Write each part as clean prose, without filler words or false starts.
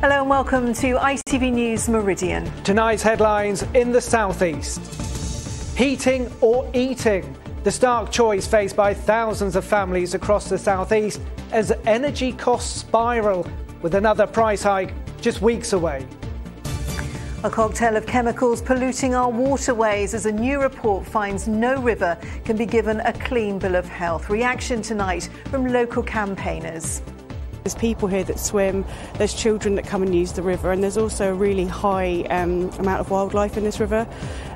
Hello and welcome to ITV News Meridian. Tonight's headlines in the southeast. Heating or eating? The stark choice faced by thousands of families across the southeast as energy costs spiral, with another price hike just weeks away. A cocktail of chemicals polluting our waterways as a new report finds no river can be given a clean bill of health. Reaction tonight from local campaigners. There's people here that swim, there's children that come and use the river, and there's also a really high amount of wildlife in this river,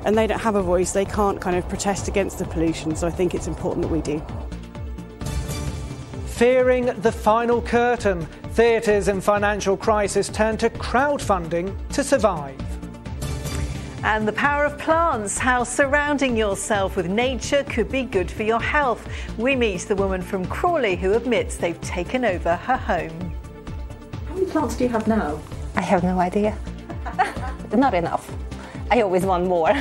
and they don't have a voice, they can't kind of protest against the pollution, so I think it's important that we do. Fearing the final curtain, theatres in financial crisis turn to crowdfunding to survive. And the power of plants, how surrounding yourself with nature could be good for your health. We meet the woman from Crawley who admits they've taken over her home. How many plants do you have now? I have no idea. Not enough. I always want more.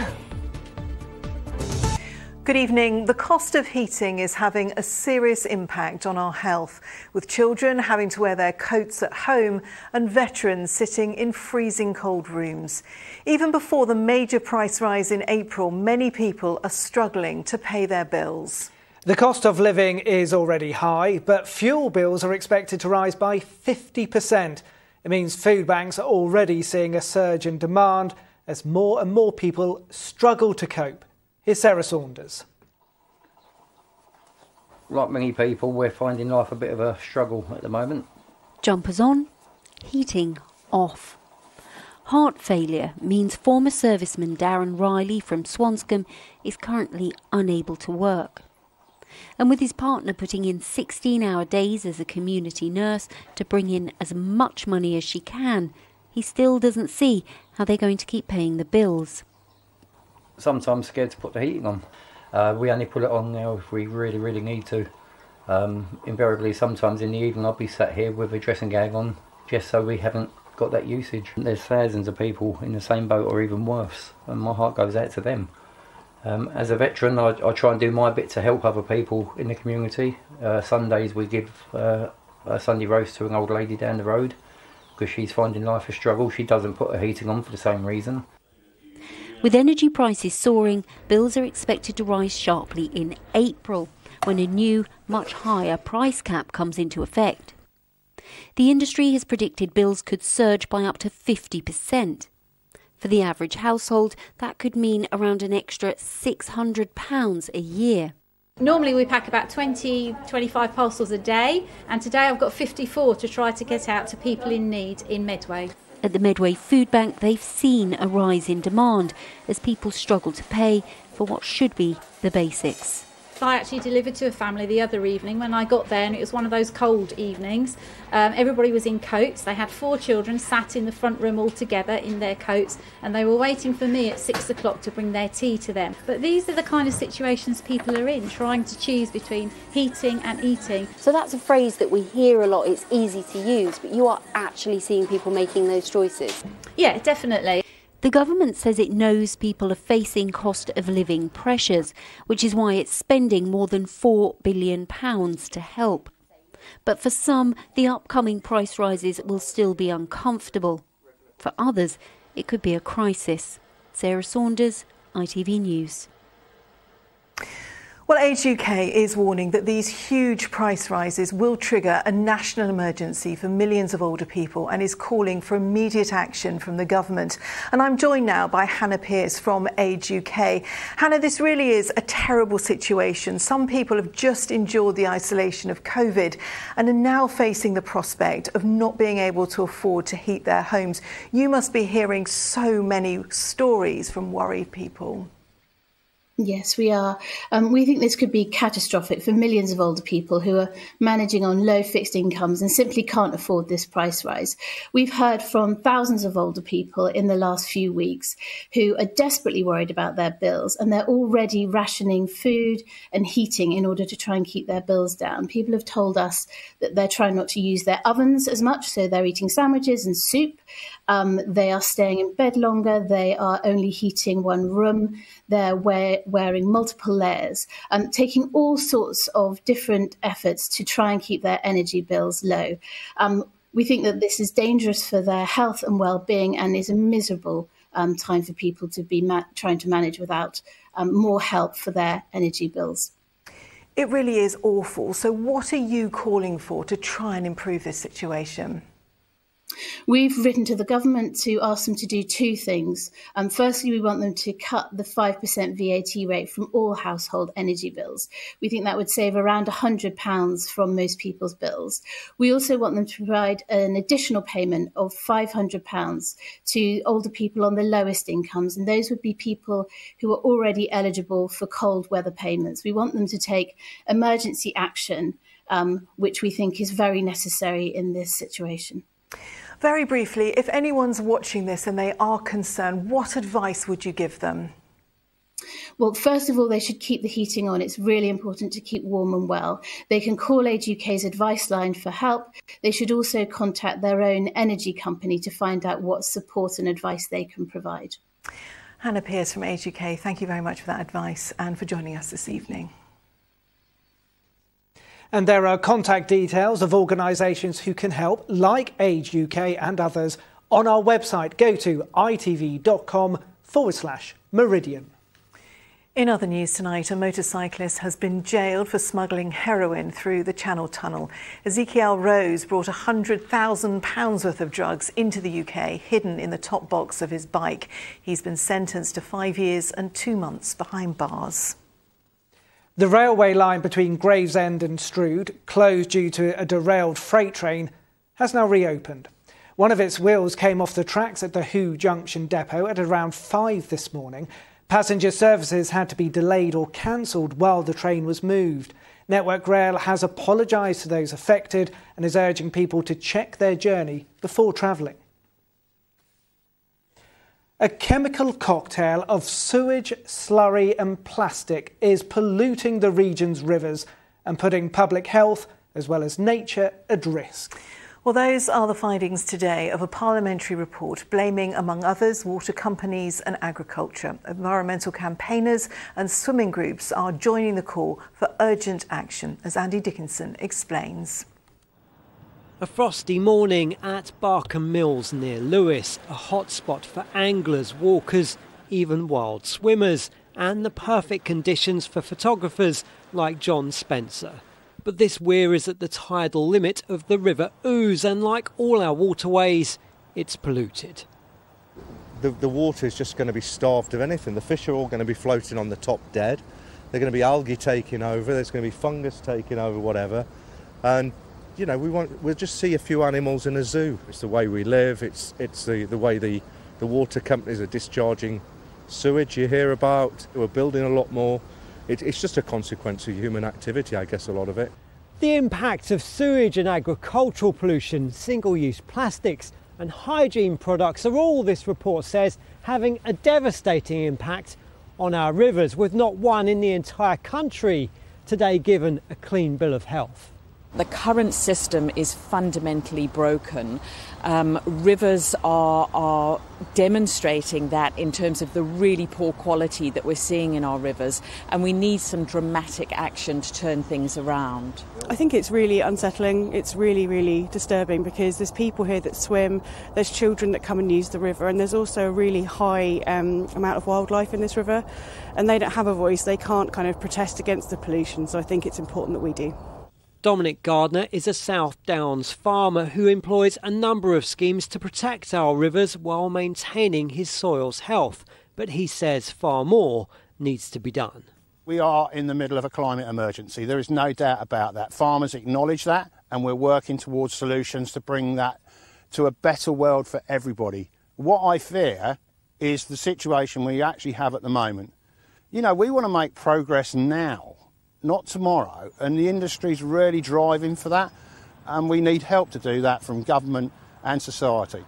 Good evening. The cost of heating is having a serious impact on our health, with children having to wear their coats at home and veterans sitting in freezing cold rooms. Even before the major price rise in April, many people are struggling to pay their bills. The cost of living is already high, but fuel bills are expected to rise by 50%. It means food banks are already seeing a surge in demand as more and more people struggle to cope. Here's Sarah Saunders. Like many people, we're finding life a bit of a struggle at the moment. Jumpers on, heating off. Heart failure means former serviceman Darren Riley from Swanscombe is currently unable to work. And with his partner putting in 16-hour days as a community nurse to bring in as much money as she can, he still doesn't see how they're going to keep paying the bills. Sometimes scared to put the heating on. We only put it on now if we really need to. Invariably, sometimes in the evening I'll be sat here with a dressing gown on just so we haven't got that usage. There's thousands of people in the same boat or even worse, and my heart goes out to them. As a veteran, I try and do my bit to help other people in the community. Sundays we give a Sunday roast to an old lady down the road because she's finding life a struggle. She doesn't put her heating on for the same reason. With energy prices soaring, bills are expected to rise sharply in April, when a new, much higher price cap comes into effect. The industry has predicted bills could surge by up to 50%. For the average household, that could mean around an extra £600 a year. Normally we pack about 20-25 parcels a day, and today I've got 54 to try to get out to people in need in Medway. At the Medway Food Bank, they've seen a rise in demand as people struggle to pay for what should be the basics. I actually delivered to a family the other evening when I got there, and it was one of those cold evenings. Everybody was in coats. They had 4 children sat in the front room all together in their coats, and they were waiting for me at 6 o'clock to bring their tea to them. But these are the kind of situations people are in, trying to choose between heating and eating. So that's a phrase that we hear a lot. It's easy to use, but you are actually seeing people making those choices. Yeah, definitely. The government says it knows people are facing cost of living pressures, which is why it's spending more than £4 billion to help. But for some, the upcoming price rises will still be uncomfortable. For others, it could be a crisis. Sarah Saunders, ITV News. Well, Age UK is warning that these huge price rises will trigger a national emergency for millions of older people and is calling for immediate action from the government. And I'm joined now by Hannah Pearce from Age UK. Hannah, this really is a terrible situation. Some people have just endured the isolation of COVID and are now facing the prospect of not being able to afford to heat their homes. You must be hearing so many stories from worried people. Yes, we are. We think this could be catastrophic for millions of older people who are managing on low fixed incomes and simply can't afford this price rise. We've heard from thousands of older people in the last few weeks who are desperately worried about their bills, and they're already rationing food and heating in order to try and keep their bills down. People have told us that they're trying not to use their ovens as much, so they're eating sandwiches and soup. They are staying in bed longer. They are only heating one room. They're wearing multiple layers, taking all sorts of different efforts to try and keep their energy bills low. We think that this is dangerous for their health and well-being and is a miserable time for people to be trying to manage without more help for their energy bills. It really is awful. So what are you calling for to try and improve this situation? We've written to the government to ask them to do two things. Firstly, we want them to cut the 5% VAT rate from all household energy bills. We think that would save around £100 from most people's bills. We also want them to provide an additional payment of £500 to older people on the lowest incomes, and those would be people who are already eligible for cold weather payments. We want them to take emergency action, which we think is very necessary in this situation. Very briefly, if anyone's watching this and they are concerned, what advice would you give them? Well, first of all, they should keep the heating on. It's really important to keep warm and well. They can call Age UK's advice line for help. They should also contact their own energy company to find out what support and advice they can provide. Hannah Pearce from Age UK, thank you very much for that advice and for joining us this evening. And there are contact details of organisations who can help, like Age UK and others, on our website. Go to itv.com/Meridian. In other news tonight, a motorcyclist has been jailed for smuggling heroin through the Channel Tunnel. Ezekiel Rose brought £100,000 worth of drugs into the UK, hidden in the top box of his bike. He's been sentenced to 5 years and 2 months behind bars. The railway line between Gravesend and Strood, closed due to a derailed freight train, has now reopened. One of its wheels came off the tracks at the Hoo Junction depot at around 5 this morning. Passenger services had to be delayed or cancelled while the train was moved. Network Rail has apologised to those affected and is urging people to check their journey before travelling. A chemical cocktail of sewage, slurry and plastic is polluting the region's rivers and putting public health as well as nature at risk. Well, those are the findings today of a parliamentary report blaming, among others, water companies and agriculture. Environmental campaigners and swimming groups are joining the call for urgent action, as Andy Dickinson explains. A frosty morning at Barkham Mills near Lewes, a hotspot for anglers, walkers, even wild swimmers, and the perfect conditions for photographers like John Spencer. But this weir is at the tidal limit of the River Ouse, and like all our waterways, it's polluted. The water is just going to be starved of anything. The fish are all going to be floating on the top dead. They're going to be algae taking over, there's going to be fungus taking over, whatever. And you know, we'll just see a few animals in a zoo. It's the way we live, it's the way the water companies are discharging sewage you hear about. We're building a lot more. It's just a consequence of human activity, I guess, a lot of it. The impact of sewage and agricultural pollution, single-use plastics and hygiene products are all, this report says, having a devastating impact on our rivers, with not one in the entire country today given a clean bill of health. The current system is fundamentally broken. Rivers are demonstrating that in terms of the really poor quality that we're seeing in our rivers, and we need some dramatic action to turn things around. I think it's really unsettling. It's really, really disturbing because there's people here that swim, there's children that come and use the river, and there's also a really high amount of wildlife in this river, and they don't have a voice. They can't kind of protest against the pollution, so I think it's important that we do. Dominic Gardner is a South Downs farmer who employs a number of schemes to protect our rivers while maintaining his soil's health. But he says far more needs to be done. We are in the middle of a climate emergency. There is no doubt about that. Farmers acknowledge that, and we're working towards solutions to bring that to a better world for everybody. What I fear is the situation we actually have at the moment. You know, we want to make progress now, not tomorrow, and the industry's really driving for that, and we need help to do that from government and society.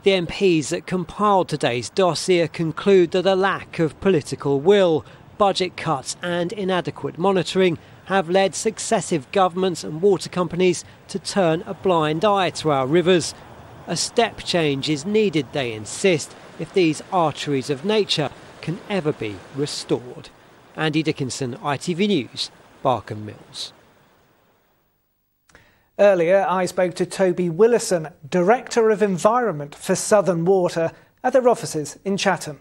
The MPs that compiled today's dossier conclude that a lack of political will, budget cuts and inadequate monitoring have led successive governments and water companies to turn a blind eye to our rivers. A step change is needed, they insist, if these arteries of nature can ever be restored. Andy Dickinson, ITV News, Barkham Mills. Earlier, I spoke to Toby Willison, Director of Environment for Southern Water, at their offices in Chatham.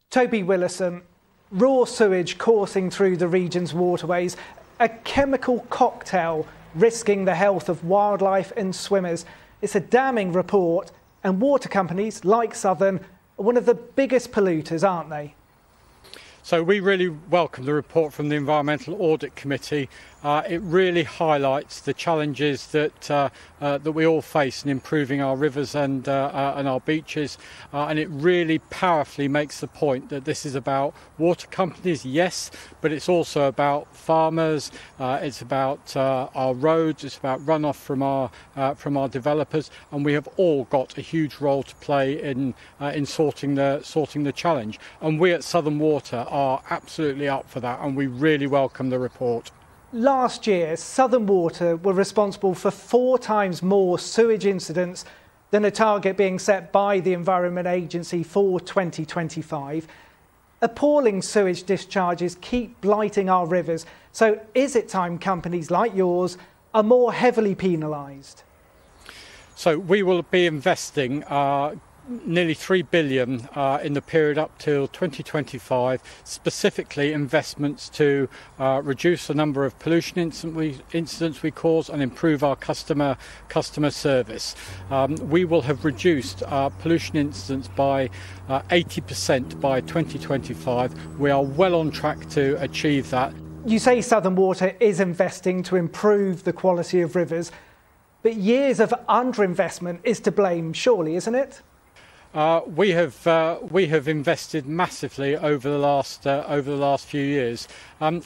Toby Willison, raw sewage coursing through the region's waterways, a chemical cocktail risking the health of wildlife and swimmers. It's a damning report, and water companies like Southern are one of the biggest polluters, aren't they? So we really welcome the report from the Environmental Audit Committee. It really highlights the challenges that we all face in improving our rivers and our beaches, and it really powerfully makes the point that this is about water companies, yes, but it's also about farmers. It's about our roads. It's about runoff from our developers, and we have all got a huge role to play in sorting the challenge. And we at Southern Water are absolutely up for that, and we really welcome the report. Last year, Southern Water were responsible for 4 times more sewage incidents than a target being set by the Environment Agency for 2025. Appalling sewage discharges keep blighting our rivers, so is it time companies like yours are more heavily penalised? So we will be investing nearly $3 billion in the period up till 2025, specifically investments to reduce the number of pollution incidents we cause and improve our customer service. We will have reduced pollution incidents by 80% by 2025. We are well on track to achieve that. You say Southern Water is investing to improve the quality of rivers, but years of underinvestment is to blame, surely, isn't it? We have invested massively over the last few years.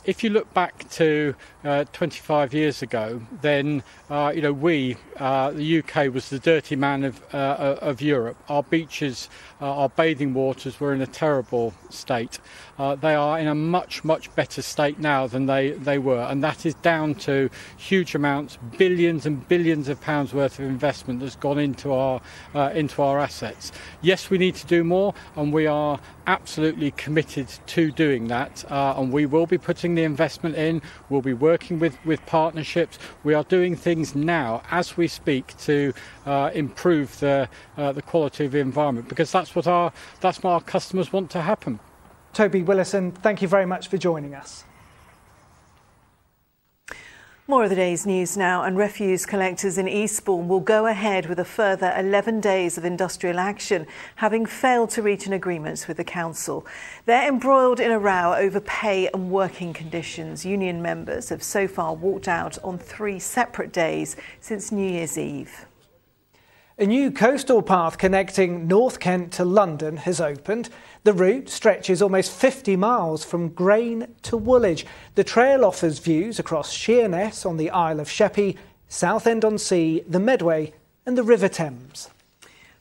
If you look back to 25 years ago, then the UK was the dirty man of Europe. Our beaches, our bathing waters were in a terrible state. They are in a much better state now than they were, and that is down to huge amounts, billions and billions of pounds worth of investment that's gone into our assets. Yes, we need to do more, and we are absolutely committed to doing that, and we will be putting the investment in. We'll be working with partnerships. We are doing things now as we speak to improve the quality of the environment, because that's what our customers want to happen. Toby Willison, thank you very much for joining us. More of the day's news now, and refuse collectors in Eastbourne will go ahead with a further 11 days of industrial action, having failed to reach an agreement with the council. They're embroiled in a row over pay and working conditions. Union members have so far walked out on 3 separate days since New Year's Eve. A new coastal path connecting North Kent to London has opened. The route stretches almost 50 miles from Grain to Woolwich. The trail offers views across Sheerness on the Isle of Sheppey, Southend-on-Sea, the Medway and the River Thames.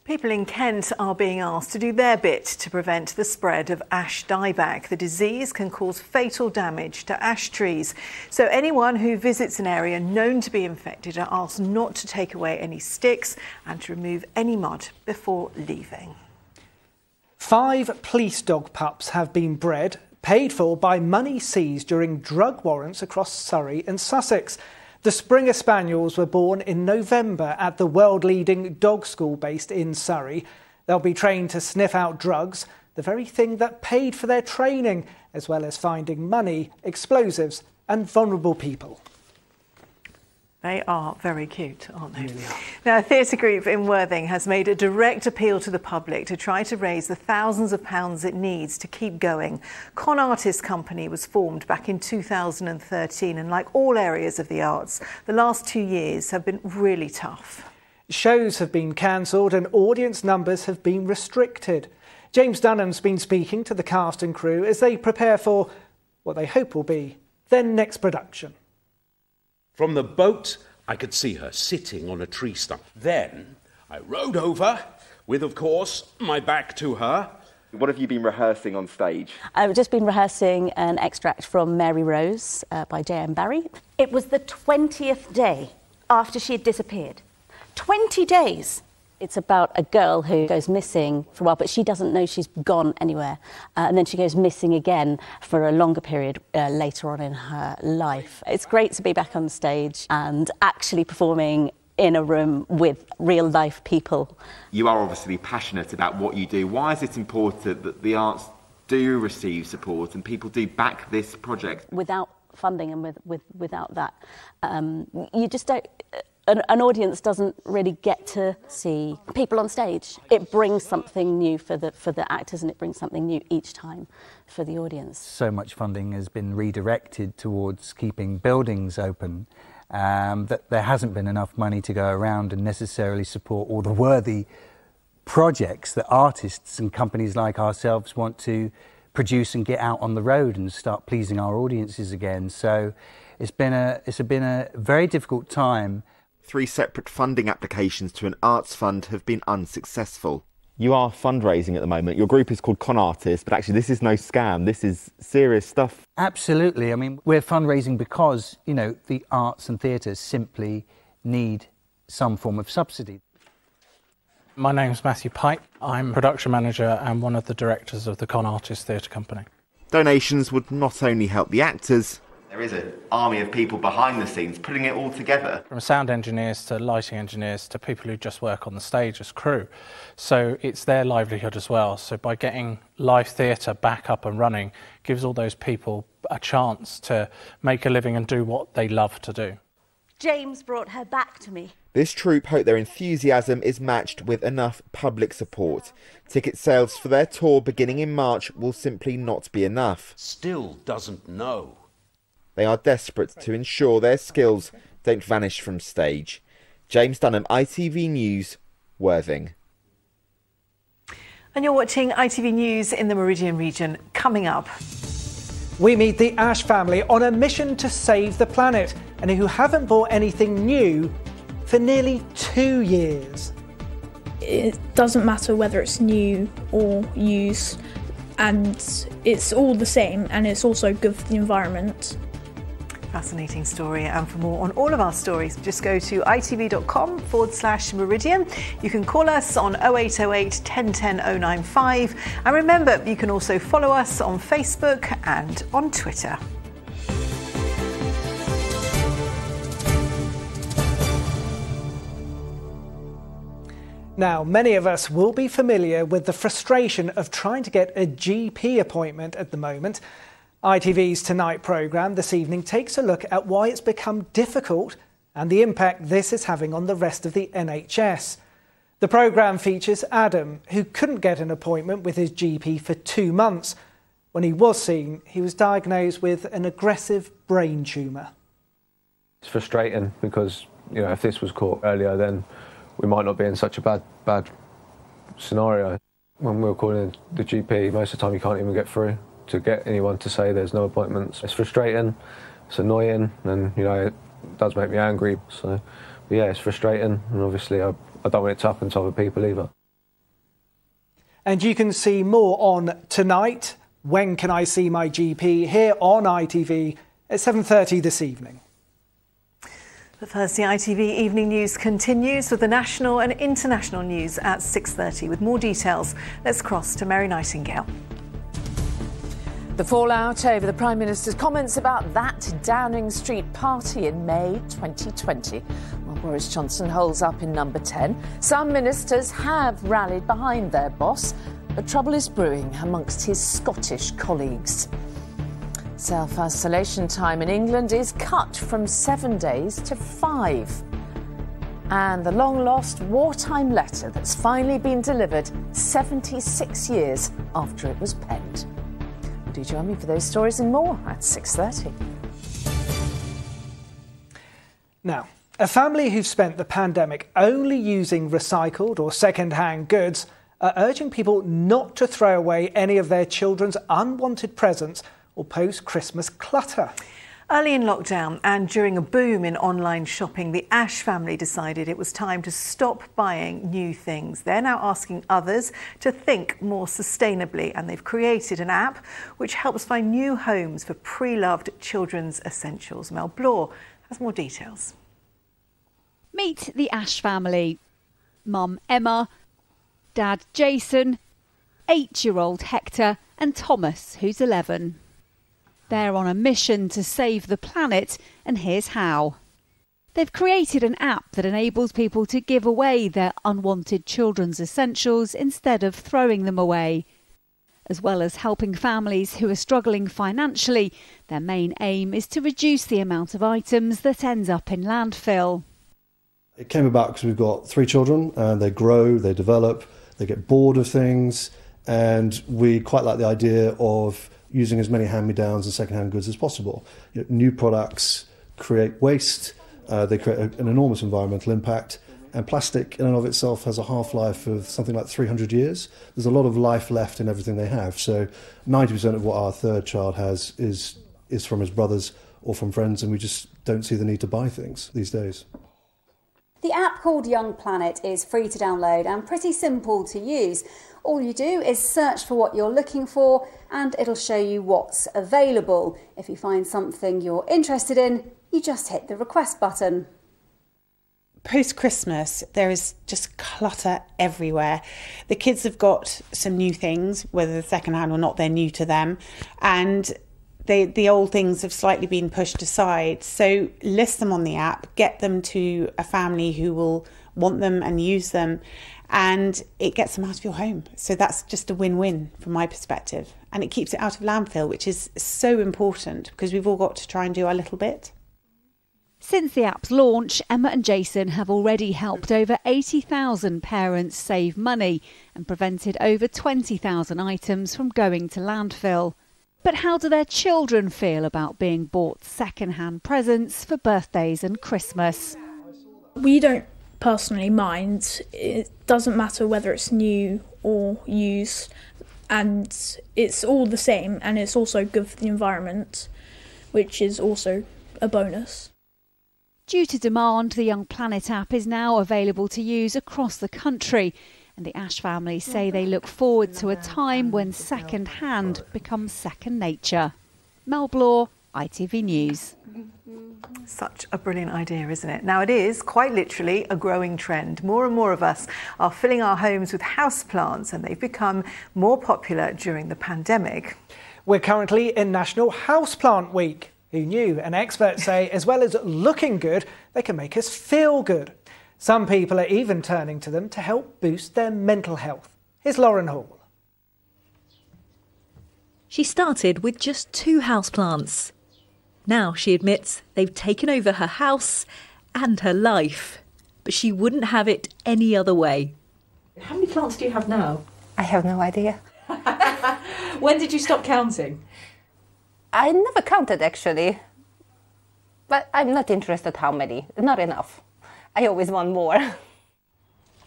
People in Kent are being asked to do their bit to prevent the spread of ash dieback. The disease can cause fatal damage to ash trees. So anyone who visits an area known to be infected are asked not to take away any sticks and to remove any mud before leaving. 5 police dog pups have been bred, paid for by money seized during drug warrants across Surrey and Sussex. The Springer Spaniels were born in November at the world-leading dog school based in Surrey. They'll be trained to sniff out drugs, the very thing that paid for their training, as well as finding money, explosives and vulnerable people. They are very cute, aren't they? Really. Now, a theatre group in Worthing has made a direct appeal to the public to try to raise the thousands of pounds it needs to keep going. Con Artist Company was formed back in 2013, and like all areas of the arts, the last 2 years have been really tough. Shows have been cancelled and audience numbers have been restricted. James Dunham's been speaking to the cast and crew as they prepare for what they hope will be their next production. From the boat, I could see her sitting on a tree stump. Then I rowed over, with, of course, my back to her. What have you been rehearsing on stage? I've just been rehearsing an extract from Mary Rose by J.M. Barrie. It was the 20th day after she had disappeared. 20 days It's about a girl who goes missing for a while, but she doesn't know she's gone anywhere. And then she goes missing again for a longer period later on in her life. It's great to be back on stage and actually performing in a room with real life people. You are obviously passionate about what you do. Why is it important that the arts do receive support and people do back this project? Without funding and without that, you just don't... An audience doesn't really get to see people on stage. It brings something new for the actors, and it brings something new each time for the audience. So much funding has been redirected towards keeping buildings open that there hasn't been enough money to go around and necessarily support all the worthy projects that artists and companies like ourselves want to produce and get out on the road and start pleasing our audiences again. So it's been a very difficult time. 3 separate funding applications to an arts fund have been unsuccessful. You are fundraising at the moment. Your group is called Con Artists, but actually this is no scam. This is serious stuff. Absolutely. I mean, we're fundraising because, you know, the arts and theatres simply need some form of subsidy. My name's Matthew Pipe. I'm production manager and one of the directors of the Con Artists Theatre Company. Donations would not only help the actors, there is an army of people behind the scenes putting it all together. From sound engineers to lighting engineers to people who just work on the stage as crew. So it's their livelihood as well. So by getting live theatre back up and running gives all those people a chance to make a living and do what they love to do. James brought her back to me. This troupe hope their enthusiasm is matched with enough public support. Ticket sales for their tour beginning in March will simply not be enough. Still doesn't know. They are desperate to ensure their skills don't vanish from stage. James Dunham, ITV News, Worthing. And you're watching ITV News in the Meridian region. Coming up, we meet the Ash family on a mission to save the planet and who haven't bought anything new for nearly 2 years. It doesn't matter whether it's new or used, and it's all the same, and it's also good for the environment. Fascinating story, and for more on all of our stories, just go to itv.com/Meridian. You can call us on 0808 1010 095, and remember, you can also follow us on Facebook and on Twitter. Now, many of us will be familiar with the frustration of trying to get a GP appointment at the moment. ITV's Tonight programme this evening takes a look at why it's become difficult and the impact this is having on the rest of the NHS. The programme features Adam, who couldn't get an appointment with his GP for 2 months. When he was seen, he was diagnosed with an aggressive brain tumour. It's frustrating because, you know, if this was caught earlier, then we might not be in such a bad scenario. When we're calling the GP, most of the time you can't even get through to get anyone to say there's no appointments. It's frustrating, it's annoying, and, you know, it does make me angry. So, but yeah, it's frustrating, and obviously I don't want it to happen to other people either. And you can see more on Tonight, When Can I See My GP, here on ITV at 7:30 this evening. But first, the ITV Evening News continues with the national and international news at 6:30. With more details, let's cross to Mary Nightingale. The fallout over the Prime Minister's comments about that Downing Street party in May 2020. While Boris Johnson holds up in number 10, some ministers have rallied behind their boss, but trouble is brewing amongst his Scottish colleagues. Self-isolation time in England is cut from 7 days to 5. And the long-lost wartime letter that's finally been delivered 76 years after it was penned. Do join me for those stories and more at 6:30. Now, a family who've spent the pandemic only using recycled or second-hand goods are urging people not to throw away any of their children's unwanted presents or post-Christmas clutter. Early in lockdown and during a boom in online shopping, the Ash family decided it was time to stop buying new things. They're now asking others to think more sustainably, and they've created an app which helps find new homes for pre-loved children's essentials. Mel Blore has more details. Meet the Ash family. Mum Emma, Dad Jason, 8-year-old Hector and Thomas, who's 11. They're on a mission to save the planet, and here's how. They've created an app that enables people to give away their unwanted children's essentials instead of throwing them away. As well as helping families who are struggling financially, their main aim is to reduce the amount of items that ends up in landfill. It came about because we've got 3 children and they grow, they develop, they get bored of things, and we quite like the idea of using as many hand-me-downs and second-hand goods as possible. New products create waste, they create an enormous environmental impact, and plastic in and of itself has a half-life of something like 300 years. There's a lot of life left in everything they have. So 90% of what our third child has is from his brothers or from friends, and we just don't see the need to buy things these days. The app called Young Planet is free to download and pretty simple to use. All you do is search for what you're looking for and it'll show you what's available. If you find something you're interested in, you just hit the request button. Post-Christmas, there is just clutter everywhere. The kids have got some new things, whether they're second-hand or not, they're new to them. And the old things have slightly been pushed aside. So list them on the app, get them to a family who will want them and use them, and it gets them out of your home. So that's just a win-win from my perspective. And it keeps it out of landfill, which is so important because we've all got to try and do our little bit. Since the app's launch, Emma and Jason have already helped over 80,000 parents save money and prevented over 20,000 items from going to landfill. But how do their children feel about being bought second-hand presents for birthdays and Christmas? We don't personally mind. It doesn't matter whether it's new or used, and it's all the same, and it's also good for the environment, which is also a bonus. Due to demand, the Young Planet app is now available to use across the country. And the Ash family say they look forward to a time when second-hand becomes second nature. Mel Blore, ITV News. Such a brilliant idea, isn't it? Now, it is quite literally a growing trend. More and more of us are filling our homes with houseplants, and they've become more popular during the pandemic. We're currently in National Houseplant Week. Who knew? And experts say, as well as looking good, they can make us feel good. Some people are even turning to them to help boost their mental health. Here's Lauren Hall. She started with just 2 houseplants. Now she admits they've taken over her house and her life. But she wouldn't have it any other way. How many plants do you have now? I have no idea. When did you stop counting? I never counted, actually. But I'm not interested how many. Not enough. I always want more.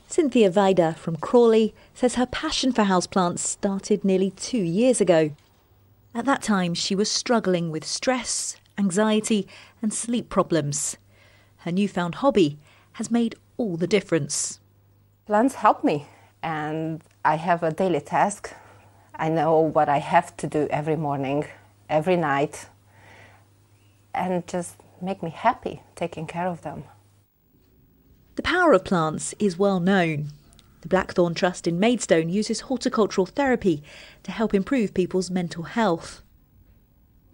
Cynthia Vida from Crawley says her passion for houseplants started nearly 2 years ago. At that time, she was struggling with stress, anxiety and sleep problems. Her newfound hobby has made all the difference. Plants help me, and I have a daily task. I know what I have to do every morning, every night, and just make me happy taking care of them. The power of plants is well known. The Blackthorn Trust in Maidstone uses horticultural therapy to help improve people's mental health.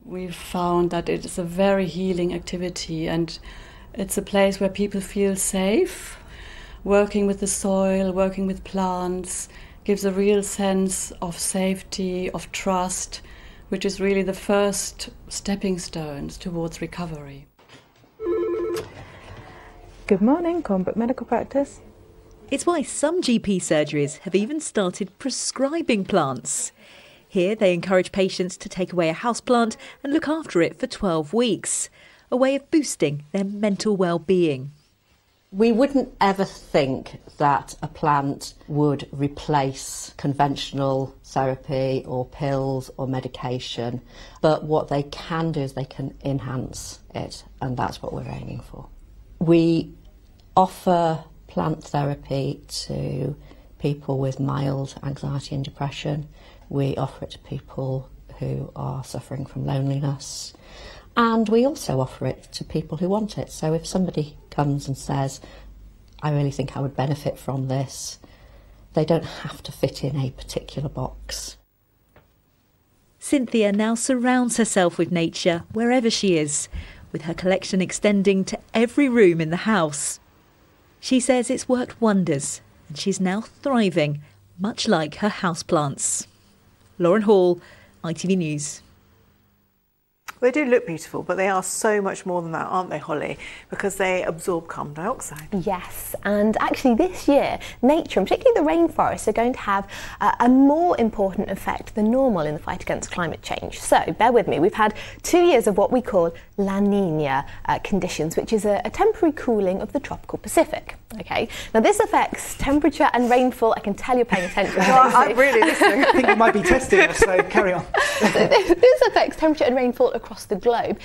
We've found that it is a very healing activity, and it's a place where people feel safe. Working with the soil, working with plants, gives a real sense of safety, of trust, which is really the first stepping stones towards recovery. Good morning, Cornbrook Medical Practice. It's why some GP surgeries have even started prescribing plants. Here they encourage patients to take away a houseplant and look after it for 12 weeks, a way of boosting their mental well-being. We wouldn't ever think that a plant would replace conventional therapy or pills or medication, but what they can do is they can enhance it, and that's what we're aiming for. We offer plant therapy to people with mild anxiety and depression. We offer it to people who are suffering from loneliness. And we also offer it to people who want it. So if somebody comes and says, I really think I would benefit from this. They don't have to fit in a particular box. Cynthia now surrounds herself with nature wherever she is, with her collection extending to every room in the house. She says it's worked wonders and she's now thriving, much like her houseplants. Lauren Hall, ITV News. They do look beautiful, but they are so much more than that, aren't they, Holly? Because they absorb carbon dioxide. Yes, and actually this year, nature, and particularly the rainforests, are going to have a more important effect than normal in the fight against climate change. So, bear with me, we've had 2 years of what we call La Nina conditions, which is a temporary cooling of the tropical Pacific. Okay, now this affects temperature and rainfall. I can tell you're paying attention. I'm really listening. I think you might be testing us, so carry on. So this affects temperature and rainfall across the globe,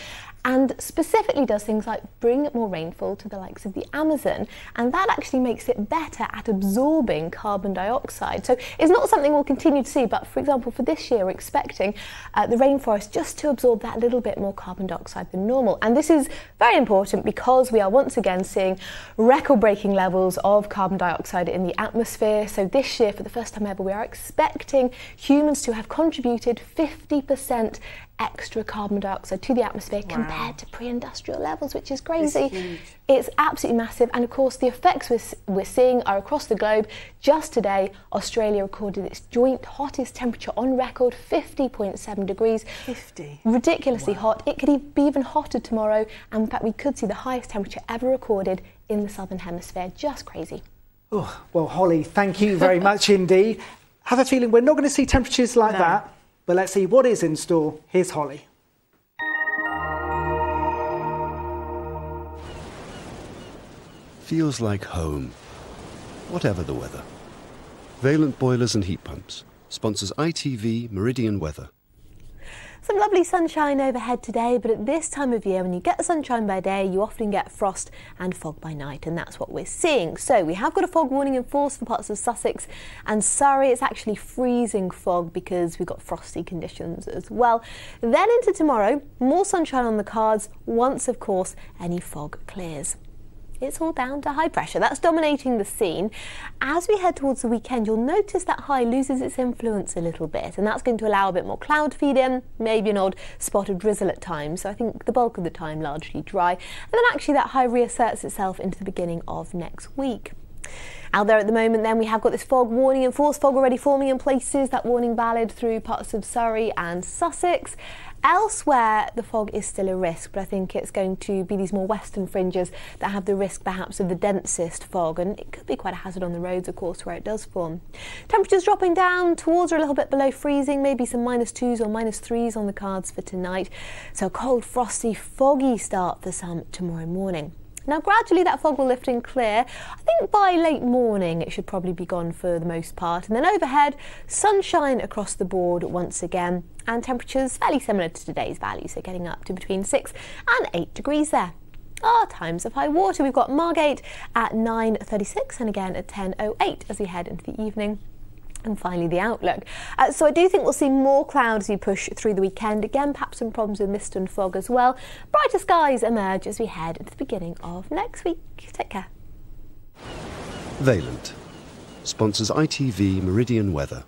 and specifically does things like bring more rainfall to the likes of the Amazon, and that actually makes it better at absorbing carbon dioxide. So it's not something we'll continue to see, but for example for this year we're expecting the rainforest just to absorb that little bit more carbon dioxide than normal. And this is very important because we are once again seeing record-breaking levels of carbon dioxide in the atmosphere. So this year, for the first time ever, we are expecting humans to have contributed 50% extra carbon dioxide to the atmosphere compared to pre-industrial levels, which is crazy. It's absolutely massive, and of course the effects we're seeing are across the globe. Just today, Australia recorded its joint hottest temperature on record, 50.7 degrees. 50? Ridiculously hot. It could be even hotter tomorrow, and in fact we could see the highest temperature ever recorded in the southern hemisphere. Just crazy. Oh, well, Holly, thank you very much indeed. Have a feeling we're not going to see temperatures like that. But let's see what is in store. Here's Holly. Feels like home, whatever the weather. Valent Boilers and Heat Pumps sponsors ITV Meridian Weather. Some lovely sunshine overhead today, but at this time of year, when you get the sunshine by day, you often get frost and fog by night, and that's what we're seeing. So we have got a fog warning in force for parts of Sussex and Surrey. It's actually freezing fog because we've got frosty conditions as well. Then into tomorrow, more sunshine on the cards once, of course, any fog clears. It's all down to high pressure. That's dominating the scene. As we head towards the weekend, you'll notice that high loses its influence a little bit, and that's going to allow a bit more cloud feed in, maybe an odd spot of drizzle at times. So I think the bulk of the time largely dry. And then actually that high reasserts itself into the beginning of next week. Out there at the moment then, we have got this fog warning in force, fog already forming in places, that warning valid through parts of Surrey and Sussex. Elsewhere, the fog is still a risk, but I think it's going to be these more western fringes that have the risk perhaps of the densest fog, and it could be quite a hazard on the roads, of course, where it does form. Temperatures dropping down towards or a little bit below freezing, maybe some -2s or -3s on the cards for tonight. So a cold, frosty, foggy start for some tomorrow morning. Now gradually that fog will lift and clear. I think by late morning it should probably be gone for the most part. And then overhead, sunshine across the board once again, and temperatures fairly similar to today's values, so getting up to between 6 and 8 degrees there. Our times of high water, we've got Margate at 9:36 and again at 10:08 as we head into the evening. And finally, the outlook. So I do think we'll see more clouds as we push through the weekend. Again, perhaps some problems with mist and fog as well. Brighter skies emerge as we head into the beginning of next week. Take care. Valent sponsors ITV Meridian Weather.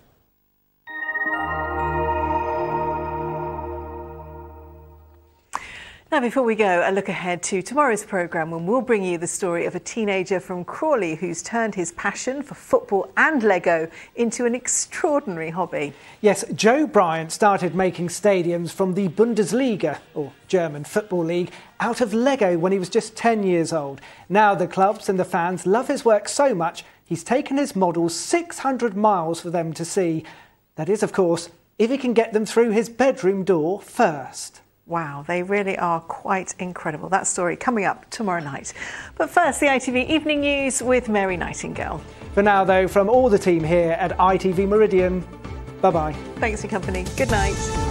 Now, before we go, a look ahead to tomorrow's programme, when we'll bring you the story of a teenager from Crawley who's turned his passion for football and Lego into an extraordinary hobby. Yes, Joe Bryant started making stadiums from the Bundesliga, or German Football League, out of Lego when he was just 10 years old. Now the clubs and the fans love his work so much, he's taken his models 600 miles for them to see. That is, of course, if he can get them through his bedroom door first. Wow, they really are quite incredible. That story coming up tomorrow night. But first, the ITV Evening News with Mary Nightingale. For now, though, from all the team here at ITV Meridian, bye-bye. Thanks for your company. Good night.